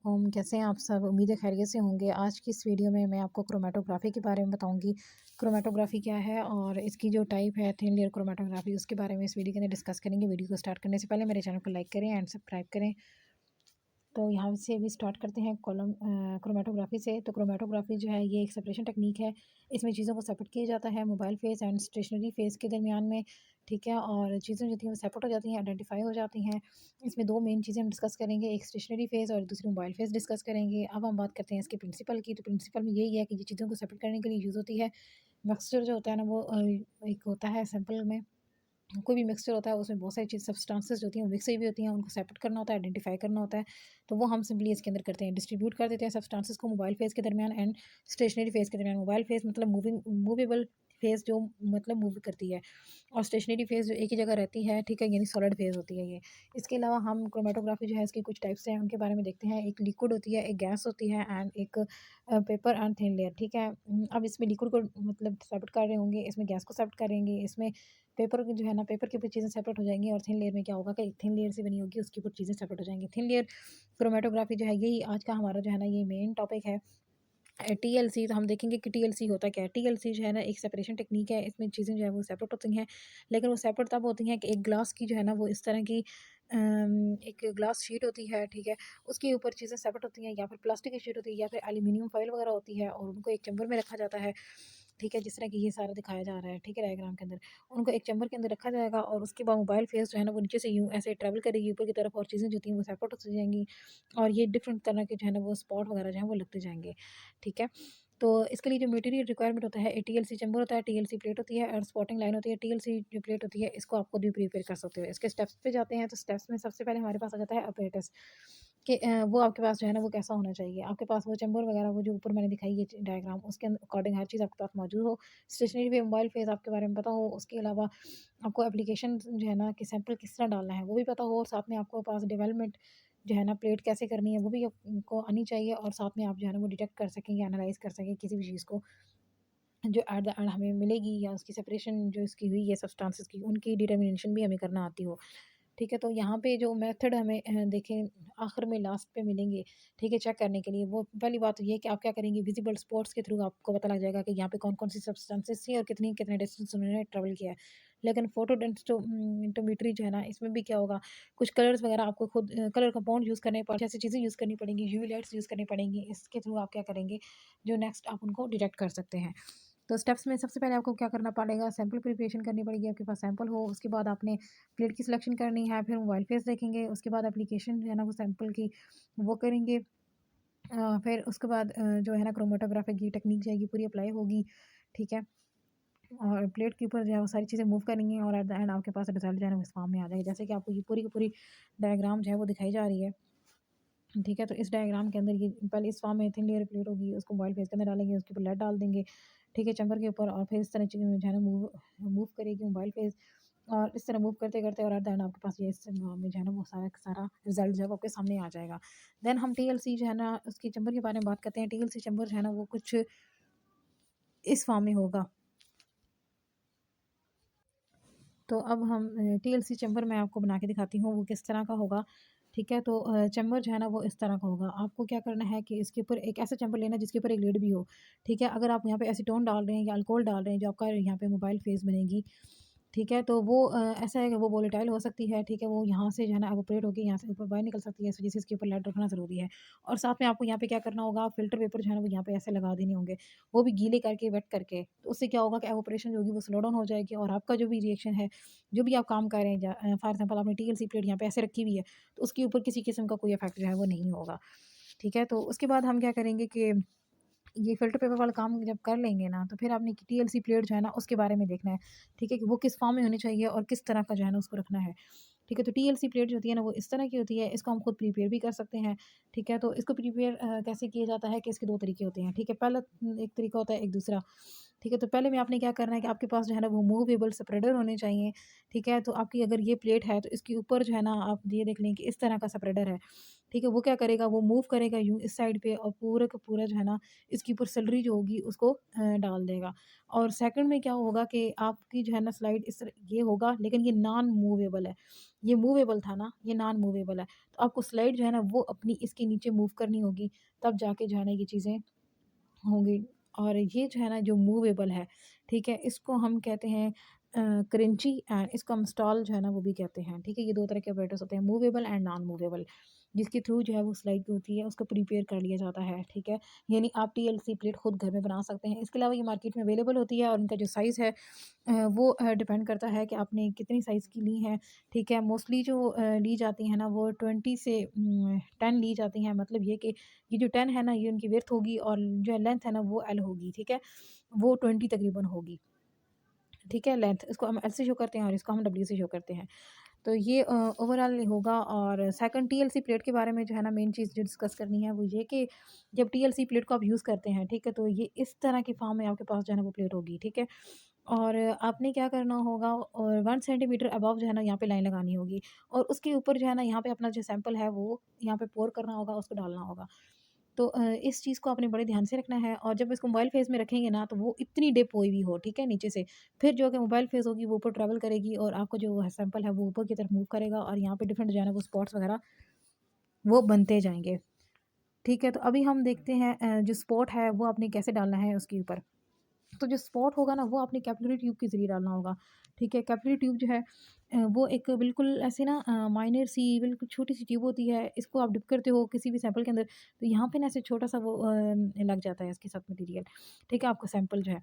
अलैकुम, कैसे हैं आप सब? उम्मीद है खैरियत से होंगे। आज की इस वीडियो में मैं आपको क्रोमैटोग्राफ़ी के बारे में बताऊँगी। क्रोमैटोग्राफ़ी क्या है और इसकी जो टाइप है थिन लेयर क्रोमैटोग्राफ़ी उसके बारे में इस वीडियो के अंदर डिस्कस करेंगे। वीडियो को स्टार्ट करने से पहले मेरे चैनल को लाइक करें एंड सब्सक्राइब करें। तो यहाँ से भी स्टार्ट करते हैं क्रोमैटोग्राफ़ी से। तो क्रोमैटोग्राफ़ी जो है ये एक सेपरेशन टेक्नीक है। इसमें चीज़ों को सेपरेट किया जाता है mobile phase and stationary phase के दरमियान में, ठीक है? और चीज़ें जो थी वो सेपरेट हो जाती हैं, आइडेंटिफ़ाई हो जाती हैं। इसमें 2 मेन चीज़ें हम डिस्कस करेंगे, एक स्टेशनरी फ़ेस और दूसरी मोबाइल फ़ेस डिस्कस करेंगे। अब हम बात करते हैं इसके प्रिंसिपल की। तो प्रिंसिपल में यही है कि ये चीज़ों को सेपरेट करने के लिए यूज़ होती है। मिक्सचर जो होता है ना वो एक होता है सैंपल में कोई भी मिक्सचर होता है उसमें बहुत सारी चीज़ सब्सटेंसेस जो होती हैं वो मिक्स हुई भी होती हैं, उनको सेपरेट करना होता है, आइडेंटिफाई करना होता है। तो वो हम सिंपली इसके अंदर करते हैं, डिस्ट्रीब्यूट कर देते हैं सब्सटेंसेस को मोबाइल फेस के दरमियान एंड स्टेशनरी फेस के दरमियान। मोबाइल फेस मतलब मूवेबल फेस जो मतलब मूव करती है, और स्टेशनरी फेस जो एक ही जगह रहती है, ठीक है, यानी सॉलिड फेस होती है ये। इसके अलावा हम क्रोमेटोग्राफी जो है इसकी कुछ टाइप्स हैं उनके बारे में देखते हैं। एक लिक्विड होती है, एक गैस होती है एंड एक पेपर एंड थिन लेयर, ठीक है। अब इसमें लिक्विड को मतलब सेपरेट कर रहे होंगे, इसमें गैस को सेपरेट करेंगे, इसमें पेपर की जो है ना पेपर के ऊपर चीज़ें सेपरेट हो जाएँगी, और थिन लेयर में क्या होगा कि थिन लेयर से बनी होगी उसके ऊपर चीज़ें सेपरेट हो जाएँगी। थिन लेयर क्रोमैटोग्राफी जो है यही आज का हमारा जो है ना ये मेन टॉपिक है। टीएलसी तो हम देखेंगे कि टीएलसी होता क्या है। टीएलसी जो है ना एक सेपरेशन टेक्नीक है, इसमें चीज़ें जो है वो सेपरेट होती हैं, लेकिन वो सेपरेट तब होती हैं कि एक ग्लास की जो है ना वो इस तरह की एक ग्लास शीट होती है, ठीक है, उसके ऊपर चीज़ें सेपरेट होती हैं, या फिर प्लास्टिक की शीट होती है, या फिर एल्यूमीनियम फॉइल वगैरह होती है, और उनको एक चैम्बर में रखा जाता है, ठीक है, जिस तरह कि ये सारा दिखाया जा रहा है, ठीक है, डायग्राम के अंदर। उनको एक चैम्बर के अंदर रखा जाएगा और उसके बाद मोबाइल फेस जो है ना वो नीचे से यूँ ऐसे ट्रैवल करेगी ऊपर की तरफ, और चीज़ें जो थी वो सेपरेट होती जाएँगी, और ये डिफरेंट तरह के जो है ना वो स्पॉट वगैरह जो है वो लगते जाएँगे, ठीक है। तो इसके लिए जो मटेरियल रिक्वायरमेंट होता है, टीएलसी चैम्बर होता है, टीएलसी प्लेट होती है और स्पॉटिंग लाइन होती है। टीएलसी जो प्लेट होती है इसको आप खुद भी प्रिपेयर कर सकते हो। इसके स्टेप्स पे जाते हैं, तो स्टेप्स में सबसे पहले हमारे पास आ जाता है अपरेटस, कि वो आपके पास जो है ना वो कैसा होना चाहिए। आपके पास वो चैम्बर वगैरह वो जो ऊपर मैंने दिखाई ये डायग्राम, उसके अकॉर्डिंग हर चीज़ आपके पास मौजूद हो। स्टेशनरी पे मोबाइल फेस आपके बारे में पता हो, उसके अलावा आपको एप्लीकेशन जो है ना कि सैंपल किस तरह डालना है वो भी पता हो, और साथ में आपको पास डेवलपमेंट जो है ना प्लेट कैसे करनी है वो भी आपको आनी चाहिए, और साथ में आप जो है ना वो डिटेक्ट कर सकेंगे, एनालाइज़ कर सकें किसी भी चीज़ को जो एट द एंड हमें मिलेगी, या उसकी सेपरेशन जो इसकी हुई है सब्सटेंसेस की, उनकी डिटर्मिनेशन भी हमें करना आती हो। ठीक है, तो यहाँ पे जो मेथड हमें देखें आखिर में लास्ट पे मिलेंगे, ठीक है, चेक करने के लिए। वो पहली बात तो ये है कि आप क्या करेंगे, विजिबल स्पॉट्स के थ्रू आपको पता लग जाएगा कि यहाँ पे कौन-कौन सी सब्सटेंसेस थी और कितनी कितने डिस्टेंस उन्होंने ट्रैवल किया है। लेकिन फोटोडेंसिटोमेट्री जो है ना, इसमें भी क्या होगा, कुछ कलर्स वगैरह आपको खुद कलर कंपाउंड यूज़ करने पड़ ऐसी चीज़ें यूज़ करनी पड़ेंगी, यूवी लाइट्स यूज़ करनी पड़ेंगी। इसके थ्रू आप क्या करेंगे, जो नेक्स्ट आप उनको डिटेक्ट कर सकते हैं। तो स्टेप्स में सबसे पहले आपको क्या करना पड़ेगा, सैंपल प्रिपरेशन करनी पड़ेगी, आपके पास सैंपल हो। उसके बाद आपने प्लेट की सिलेक्शन करनी है, फिर मोबाइल फेस देखेंगे, उसके बाद एप्लीकेशन जो है ना वो सैंपल की वो करेंगे। फिर उसके बाद जो है ना क्रोमेटोग्राफी की टेक्नीक जाएगी पूरी अप्लाई होगी, ठीक है। और प्लेट के ऊपर जो है वो सारी चीज़ें मूव करेंगी, और एट द एंड आपके पास रिजल्ट जो है ना वो इस फॉर्म में आ जाएगा, जैसे कि आपको ये पूरी की पूरी डायग्राम जो है वो दिखाई जा रही है, ठीक है। तो इस डायग्राम के अंदर ये पहले इस फॉर्म में थिन लेयर प्लेट होगी, उसको मोबाइल फेस के अंदर डालेंगे, उसके ऊपर लेड डाल देंगे, ठीक है, चैम्बर के ऊपर, और फिर इस तरह चीज़ें जो है ना मूव मूव करेगी मोबाइल फेस, और इस तरह मूव करते-करते, और एट द एंड आपके पास ये इस में जो है ना वो सारा का सारा रिज़ल्ट जो है वो आपके सामने आ जाएगा। देन हम टीएलसी जो है ना उसकी चैम्बर के बारे में बात करते हैं। टीएलसी चैम्बर जो है ना वो कुछ इस फॉर्म में होगा। तो अब हम टीएलसी चैम्बर मैं आपको बना के दिखाती हूँ वो किस तरह का होगा, ठीक है। तो चैम्बर जो है ना वो इस तरह का होगा। आपको क्या करना है कि इसके ऊपर एक ऐसा चैम्बर लेना है जिसके ऊपर एक लिड भी हो, ठीक है। अगर आप यहाँ पे एसीटोन डाल रहे हैं या अल्कोहल डाल रहे हैं, जो आपका यहाँ पे मोबाइल फेस बनेगी, ठीक है, तो वो ऐसा है कि वो वोलेटाइल हो सकती है, ठीक है, वो यहाँ से जो है ना एवापोरेट होके यहाँ से ऊपर बाहर निकल सकती है, इस वजह से इसके ऊपर लेड रखना ज़रूरी है। और साथ में आपको यहाँ पे क्या करना होगा, फ़िल्टर पेपर जो है ना वो यहाँ पे ऐसे लगा देने होंगे, वो भी गीले करके, वेट करके। तो उससे क्या होगा कि एवापोरेशन जो होगी वो स्लो डाउन हो जाएगी, और आपका जो भी रिएक्शन है, जो भी आप काम कर रहे हैं, फॉर एग्ज़ाम्पल आपने टीएलसी प्लेट यहाँ पे ऐसे रखी हुई है, तो उसके ऊपर किसी किस्म का कोई इफ़ेक्ट जो है वो नहीं होगा, ठीक है। तो उसके बाद हम क्या करेंगे कि ये फ़िल्टर पेपर वाला काम जब कर लेंगे ना, तो फिर आपने टीएलसी प्लेट जो है ना उसके बारे में देखना है, ठीक है, कि वो किस फ़ॉर्म में होनी चाहिए और किस तरह का जो है ना उसको रखना है, ठीक है। तो टीएलसी प्लेट जो होती है ना वो इस तरह की होती है, इसको हम खुद प्रिपेयर भी कर सकते हैं, ठीक है। तो इसको प्रिपेयर कैसे किया जाता है कि इसके 2 तरीके होते हैं, ठीक है। पहला एक तरीका होता है, एक दूसरा, ठीक है। तो पहले में आपने क्या करना है कि आपके पास जो है ना वो मूवेबल स्प्रेडर होने चाहिए, ठीक है। तो आपकी अगर ये प्लेट है तो इसके ऊपर जो है ना आप ये देख लें कि इस तरह का स्प्रेडर है, ठीक है। वो क्या करेगा, वो मूव करेगा यूँ इस साइड पे, और पूरा का पूरा जो है ना इसके ऊपर सैलरी जो होगी उसको डाल देगा। और सेकंड में क्या होगा कि आपकी जो है ना स्लाइड इस तरह ये होगा, लेकिन ये नॉन मूवेबल है, ये मूवेबल था ना, ये नॉन मूवेबल है। तो आपको स्लाइड जो है ना वो अपनी इसके नीचे मूव करनी होगी, तब जाके जो है ना ये चीज़ें होंगी। और ये जो है ना जो मूवेबल है, ठीक है? इसको हम कहते हैं क्रंची एंड इसको हम स्टॉल जो है ना वो भी कहते हैं, ठीक है? ये 2 तरह के ऑपरेटर्स होते हैं, मूवेबल एंड नॉन मूवेबल, जिसके थ्रू जो है वो स्लाइड होती है उसको प्रिपेयर कर लिया जाता है, ठीक है? यानी आप टीएलसी प्लेट खुद घर में बना सकते हैं। इसके अलावा ये मार्केट में अवेलेबल होती है और इनका जो साइज़ है वो डिपेंड करता है कि आपने कितनी साइज़ की ली है, ठीक है? मोस्टली जो ली जाती हैं ना वो 20 से 10 ली जाती हैं। मतलब ये कि ये जो 10 है ना ये उनकी विड्थ होगी और जो है लेंथ है ना वो एल होगी, ठीक है? वो 20 तकरीबन होगी, ठीक है? लेंथ इसको हम एल से शो करते हैं और इसको हम डब्ल्यू से शो करते हैं। तो ये ओवरऑल होगा। और सेकंड टीएलसी प्लेट के बारे में जो है ना मेन चीज़ जो डिस्कस करनी है वो ये कि जब टीएलसी प्लेट को आप यूज़ करते हैं, ठीक है? तो ये इस तरह की फॉर्म में आपके पास जो है ना वो प्लेट होगी, ठीक है? और आपने क्या करना होगा और 1 सेंटीमीटर अबव जो है ना यहाँ पे लाइन लगानी होगी और उसके ऊपर जो है ना यहाँ पे अपना जो सैंपल है वो यहाँ पे पोर करना होगा, उसको डालना होगा। तो इस चीज़ को आपने बड़े ध्यान से रखना है और जब इसको मोबाइल फेस में रखेंगे ना तो वो इतनी डिप हुई हुई हो, ठीक है, नीचे से। फिर जो कि मोबाइल फेस होगी वो ऊपर ट्रैवल करेगी और आपको जो है सैंपल है वो ऊपर की तरफ मूव करेगा और यहाँ पे डिफरेंट जो है ना वो स्पॉट्स वगैरह वो बनते जाएँगे, ठीक है? तो अभी हम देखते हैं जो स्पॉट है वो आपने कैसे डालना है उसके ऊपर। तो जो स्पॉट होगा ना वो आपने कैपिलरी ट्यूब के ज़रिए डालना होगा, ठीक है? कैपिलरी ट्यूब जो है वो एक बिल्कुल ऐसे ना माइनर सी बिल्कुल छोटी-सी ट्यूब होती है, इसको आप डिप करते हो किसी भी सैंपल के अंदर, तो यहाँ पे ना ऐसे छोटा-सा वो लग जाता है इसके साथ मटीरियल, ठीक है? आपका सैंपल जो है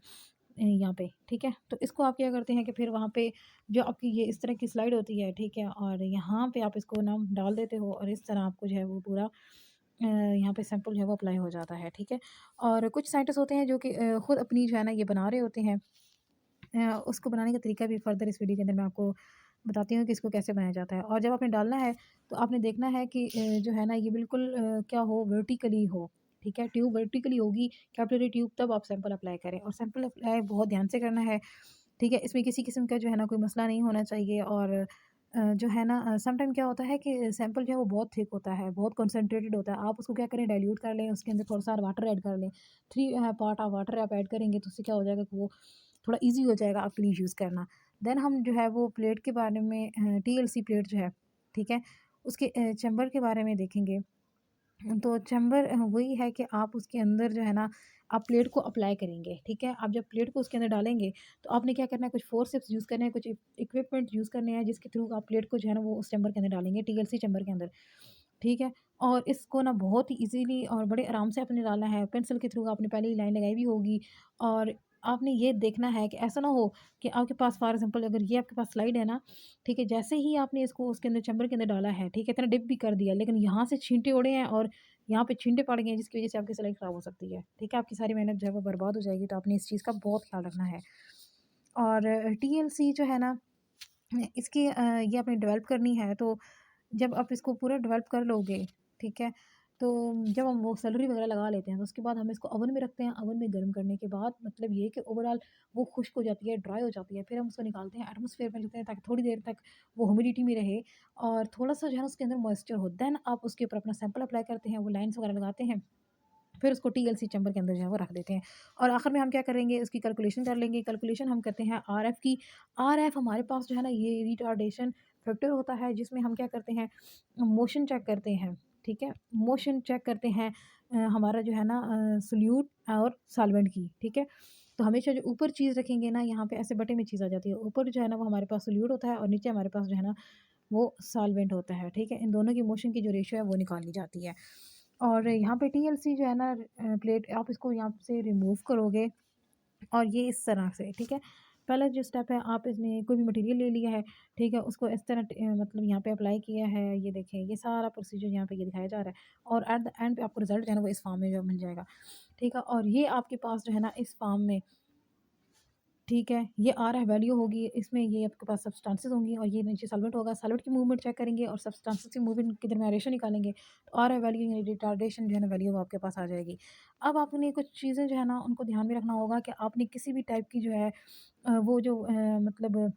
यहाँ पे, ठीक है? तो इसको आप क्या करते हैं कि फिर वहाँ पे जो आपकी ये इस तरह की स्लाइड होती है, ठीक है? और यहाँ पे आप इसको ना डाल देते हो और इस तरह आपको जो है वो पूरा यहाँ पे सैंपल जो है वो अप्लाई हो जाता है, ठीक है? और कुछ साइंटिस्ट होते हैं जो कि खुद अपनी जो है ना ये बना रहे होते हैं। उसको बनाने का तरीका भी फर्दर इस वीडियो के अंदर मैं आपको बताती हूँ कि इसको कैसे बनाया जाता है। और जब आपने डालना है तो आपने देखना है कि जो है ना ये बिल्कुल क्या हो वर्टिकली हो, ठीक है? ट्यूब वर्टिकली होगी कैपिलरी ट्यूब, तब आप सैंपल अप्लाई करें और सैंपल अप्लाई बहुत ध्यान से करना है, ठीक है? इसमें किसी किस्म का जो है ना कोई मसला नहीं होना चाहिए। और जो है ना सम टाइम क्या होता है कि सैंपल जो है वो बहुत थिक होता है, बहुत कंसंट्रेटेड होता है। आप उसको क्या करें डाइल्यूट कर लें, उसके अंदर थोड़ा-सा वाटर ऐड कर लें। 3 पार्ट ऑफ वाटर आप ऐड करेंगे तो उससे क्या हो जाएगा कि वो थोड़ा ईज़ी हो जाएगा आपके लिए यूज़ करना। देन हम जो है वो प्लेट के बारे में टीएलसी प्लेट जो है, ठीक है? उसके चैम्बर के बारे में देखेंगे। तो चैम्बर वही है कि आप उसके अंदर जो है ना आप प्लेट को अप्लाई करेंगे, ठीक है? आप जब प्लेट को उसके अंदर डालेंगे तो आपने क्या करना है, कुछ फोर्सेप्स यूज़ करने हैं, कुछ इक्विपमेंट यूज़ करने हैं जिसके थ्रू आप प्लेट को जो है ना वो उस चैम्बर के अंदर डालेंगे, टीएलसी चैम्बर के अंदर, ठीक है? और इसको ना बहुत ही ईज़िली और बड़े आराम से आपने डालना है। पेंसिल के थ्रू आपने पहले ही लाइन लगाई भी होगी और आपने ये देखना है कि ऐसा ना हो कि आपके पास फॉर एग्ज़ाम्पल अगर ये आपके पास स्लाइड है ना, ठीक है? जैसे ही आपने इसको उसके अंदर चैम्बर के अंदर डाला है, ठीक है? इतना डिप भी कर दिया लेकिन यहाँ से छींटे उड़े हैं और यहाँ पे छींटे पड़ गए हैं जिसकी वज़ह से आपकी स्लाइड ख़राब हो सकती है, ठीक है? आपकी सारी मेहनत जो है वो बर्बाद हो जाएगी, तो आपने इस चीज़ का बहुत ख़्याल रखना है। और टीएलसी जो है ना इसकी ये आपने डेवलप करनी है तो जब आप इसको पूरा डेवलप कर लोगे, ठीक है? तो जब हम वो सेलरी वगैरह लगा लेते हैं तो उसके बाद हम इसको ओवन में रखते हैं। ओवन में गर्म करने के बाद मतलब ये है कि ओवरऑल वो खुश्क हो जाती है, ड्राई हो जाती है। फिर हम उसको निकालते हैं, एटमॉस्फेयर में लेते हैं ताकि थोड़ी देर तक वो ह्यूमिडिटी में रहे और थोड़ा-सा जो है ना उसके अंदर मॉइस्चर हो। देन आप उसके ऊपर अपना सैंपल अप्लाई करते हैं, वो लाइन्स वगैरह लगाते हैं। फिर उसको टीएलसी चैम्बर के अंदर जो है वो रख देते हैं और आखिर में हम क्या करेंगे उसकी कैलकुलेशन कर लेंगे। कैलकुलेशन हम करते हैं आरएफ की। आरएफ हमारे पास जो है ना ये रिटार्डेशन फैक्टर होता है जिसमें हम क्या करते हैं मोशन चेक करते हैं, ठीक है? मोशन चेक करते हैं हमारा जो है ना सोल्यूट और सॉल्वेंट की, ठीक है? तो हमेशा जो ऊपर चीज़ रखेंगे ना यहाँ पे ऐसे बटे में चीज़ आ जाती है। ऊपर जो है ना वो हमारे पास सोल्यूट होता है और नीचे हमारे पास जो है ना वो सॉल्वेंट होता है, ठीक है? इन दोनों की मोशन की जो रेशियो है वो निकाली जाती है। और यहाँ पे टीएलसी जो है ना प्लेट आप इसको यहाँ से रिमूव करोगे और ये इस तरह से, ठीक है? पहला जो स्टेप है आप इसमें कोई भी मटेरियल ले लिया है, ठीक है? उसको इस तरह मतलब यहाँ पे अप्लाई किया है, ये देखें ये सारा प्रोसीजर यहाँ पे ये दिखाया जा रहा है और एट द एंड पे आपको रिज़ल्ट जो है ना वो इस फॉर्म में जो मिल जाएगा, ठीक है? और ये आपके पास जो है ना इस फॉर्म में ठीक है, ये आरएफ वैल्यू होगी, इसमें ये आपके पास सब्सटेंसेस होंगी और ये नीचे सॉल्वेंट होगा, सॉल्वेंट की मूवमेंट चेक करेंगे और सब्सटेंसेस की मूवमेंट के दरमियान रेशो निकालेंगे, तो आरएफ वैल्यू यानी रिटार्डेशन जो है ना वैल्यू वो आपके पास आ जाएगी। अब आपने कुछ चीज़ें जो है ना उनको ध्यान में रखना होगा कि आपने किसी भी टाइप की जो है वो जो मतलब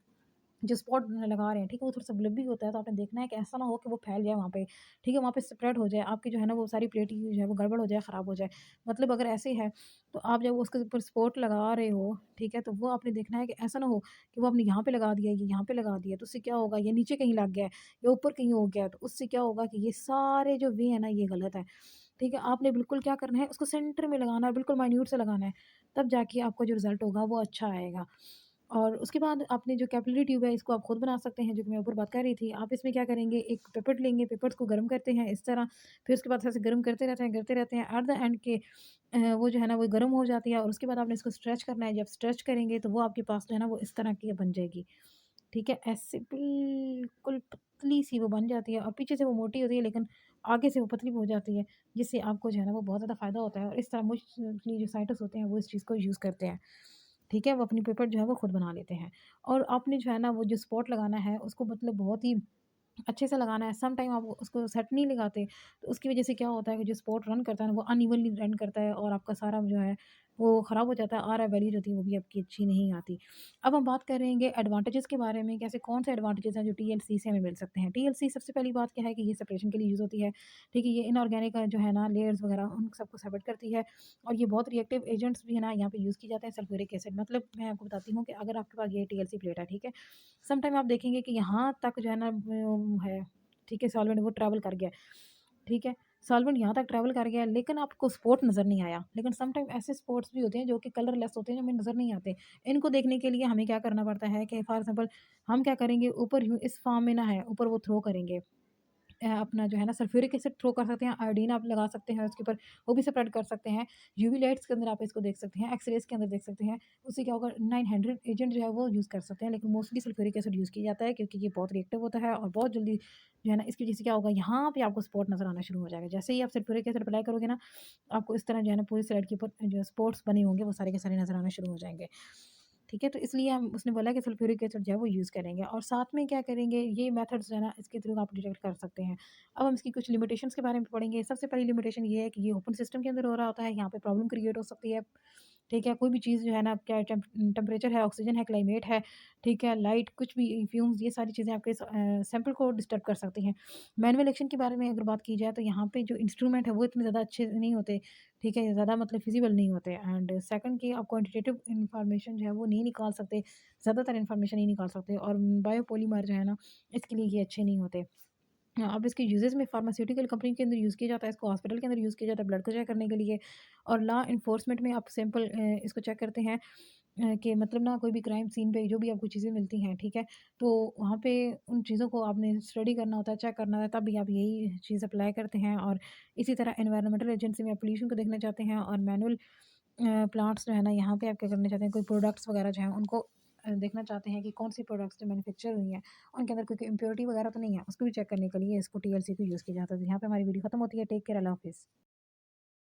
जो स्पॉट लगा रहे हैं, ठीक है, वो थोड़ा-सा ब्लर भी होता है, तो आपने देखना है कि ऐसा ना हो कि वो फैल जाए वहाँ पे, ठीक है, वहाँ पे स्प्रेड हो जाए, आपकी जो है ना वो सारी प्लेटिंग जो है वो गड़बड़ हो जाए, ख़राब हो जाए। मतलब अगर ऐसे है, तो आप जब उसके ऊपर स्पॉट लगा रहे हो, ठीक है, तो वो आपने देखना है कि ऐसा ना हो कि वो आपने यहाँ पे लगा दिया, ये यहाँ पे लगा दिया, तो उससे क्या होगा, ये नीचे कहीं लग गया है या ऊपर कहीं हो गया है, तो उससे क्या होगा कि ये सारे जो वे है ना, ये गलत है। ठीक है, आपने बिल्कुल क्या करना है, उसको सेंटर में लगाना है, बिल्कुल माइन्यूट से लगाना है, तब जाके आपको जो रिज़ल्ट होगा वो अच्छा आएगा। और उसके बाद आपने जो कैपिलरी ट्यूब है इसको आप खुद बना सकते हैं, जो कि मैं ऊपर बात कर रही थी। आप इसमें क्या करेंगे, एक पिपेट लेंगे, पिपेट्स को गर्म करते हैं इस तरह, फिर उसके बाद ऐसे गर्म करते रहते हैं, एट द एंड के वो जो है ना वो गर्म हो जाती है और उसके बाद आपने इसको स्ट्रेच करना है। जब स्ट्रेच करेंगे तो वो आपके पास जो है ना वो इस तरह की बन जाएगी। ठीक है? ऐसे बिल्कुल पतली-सी वो बन जाती है और पीछे से वो मोटी होती है, लेकिन आगे से वो पतली हो जाती है, जिससे आपको जो है ना वो बहुत ज़्यादा फ़ायदा होता है और इस तरह मोस्टली जो साइंटिस्ट होते हैं वो इस चीज़ को यूज़ करते हैं। ठीक है? वो अपनी पेपर जो है वो खुद बना लेते हैं और आपने जो है ना वो जो स्पॉट लगाना है उसको मतलब बहुत ही अच्छे से लगाना है। सम टाइम आप उसको सेट नहीं लगाते, तो उसकी वज़ह से क्या होता है कि जो स्पॉट रन करता है ना, वो अनइवनली रन करता है और आपका सारा जो है, वो ख़राब हो जाता है। आर वैल्यू जो होती है, वो भी आपकी अच्छी नहीं आती। अब हम बात करेंगे एडवांटेजेस के बारे में, कैसे कौन से एडवांटेजेस हैं जो टीएलसी से हमें मिल सकते हैं। टीएलसी सबसे पहली बात क्या है कि ये सेपरेशन के लिए यूज़ होती है, ठीक है? ये इनऑर्गेनिक जो है ना लेयर्स वगैरह उन सबको सेपरेट करती है और ये बहुत रिएक्टिव एजेंट्स भी है ना यहाँ पे यूज़ किए जाते हैं, सल्फ्यूरिक एसिड। मतलब मैं आपको बताती हूँ कि अगर आपके पास ये टीएलसी प्लेट है, ठीक है? सम टाइम आप देखेंगे कि यहाँ तक जो है ना वो है, ठीक है, सॉल्वेंट वो ट्रैवल कर गया है, ठीक है? सॉल्वेंट यहाँ तक ट्रैवल कर गया है, लेकिन आपको स्पॉट नज़र नहीं आया। लेकिन सम टाइम ऐसे स्पॉट्स भी होते हैं जो कि कलरलेस होते हैं, जो हमें नज़र नहीं आते। इनको देखने के लिए हमें क्या करना पड़ता है कि फॉर एग्ज़ाम्पल हम क्या करेंगे, ऊपर यूँ इस फॉर्म में ना है, ऊपर वो थ्रो करेंगे। अपना जो है ना सल्फ्यूरिक एसिड थ्रो कर सकते हैं, आयोडीन आप लगा सकते हैं उसके ऊपर, वो भी स्प्रेड कर सकते हैं। यूवी लाइट्स के अंदर आप इसको देख सकते हैं, एक्स-रेज़ के अंदर देख सकते हैं। उससे क्या होगा, 900 एजेंट जो है वो यूज़ कर सकते हैं, लेकिन मोस्टली सल्फ्यूरिक एसिड यूज़ किया जाता है क्योंकि ये बहुत रिएक्टिव होता है और बहुत जल्दी जो है ना इसकी वजह से क्या होगा, यहाँ पे आपको स्पॉट नज़र आना शुरू हो जाएगा। जैसे ही आप सल्फ्यूरिक एसिड अप्लाई करोगे ना, आपको इस तरह जो है ना पूरी स्लाइड के ऊपर जो स्पॉट्स बने होंगे वो सारे के सारे नज़र आना शुरू हो जाएँगे। ठीक है? तो इसलिए हम उसने बोला कि सल्फ्यूरिक एसिड जो है वो यूज़ करेंगे और साथ में क्या करेंगे, ये मेथड्स जो है ना इसके थ्रू आप डिटेक्ट कर सकते हैं। अब हम इसकी कुछ लिमिटेशंस के बारे में पढ़ेंगे। सबसे पहली लिमिटेशन ये है कि ये ओपन सिस्टम के अंदर हो रहा होता है, यहाँ पे प्रॉब्लम क्रिएट हो सकती है। ठीक है? कोई भी चीज़ जो है ना, क्या टेम्परेचर है, ऑक्सीजन है, क्लाइमेट है, ठीक है? लाइट, कुछ भी फ्यूम्स, ये सारी चीज़ें आपके सैंपल को डिस्टर्ब कर सकती हैं। मैनुअल एक्शन के बारे में अगर बात की जाए तो यहाँ पे जो इंस्ट्रूमेंट है वो इतने ज़्यादा अच्छे नहीं होते, ठीक है? ज़्यादा मतलब फिज़िबल नहीं होते एंड सेकंड कि आप क्वांटिटेटिव इन्फॉर्मेशन जो है वो नहीं निकाल सकते, ज़्यादातर इन्फॉर्मेशन नहीं निकाल सकते और बायोपॉलीमर जो है ना, इसके लिए ये अच्छे नहीं होते। अब इसके यूज़ेज़ में फार्मास्यूटिकल कंपनी के अंदर यूज़ किया जाता है, इसको हॉस्पिटल के अंदर यूज़ किया जाता है ब्लड को चेक करने के लिए और लॉ एनफोर्समेंट में आप सैंपल इसको चेक करते हैं कि मतलब ना कोई भी क्राइम सीन पे जो भी आपको चीज़ें मिलती हैं, ठीक है? तो वहाँ पे उन चीज़ों को आपने स्टडी करना होता है, चेक करना होता है, तब भी आप यही चीज़ अप्लाई करते हैं और इसी तरह एनवायरमेंटल एजेंसी में आप पोल्यूशन को देखना चाहते हैं और मैनुअल प्लांट्स जो है ना, यहाँ पे आप क्या करना चाहते हैं, कोई प्रोडक्ट्स वगैरह जो हैं उनको देखना चाहते हैं कि कौन-सी प्रोडक्ट्स जो मैन्युफैक्चर हुई हैं, उनके अंदर कोई इम्प्योरिटी वगैरह तो नहीं है, उसको भी चेक करने के लिए इसको टीएलसी को यूज़ किया जाता है। तो यहाँ पे हमारी वीडियो खत्म होती है। टेक केयर, अल्लाह हाफ़िज़।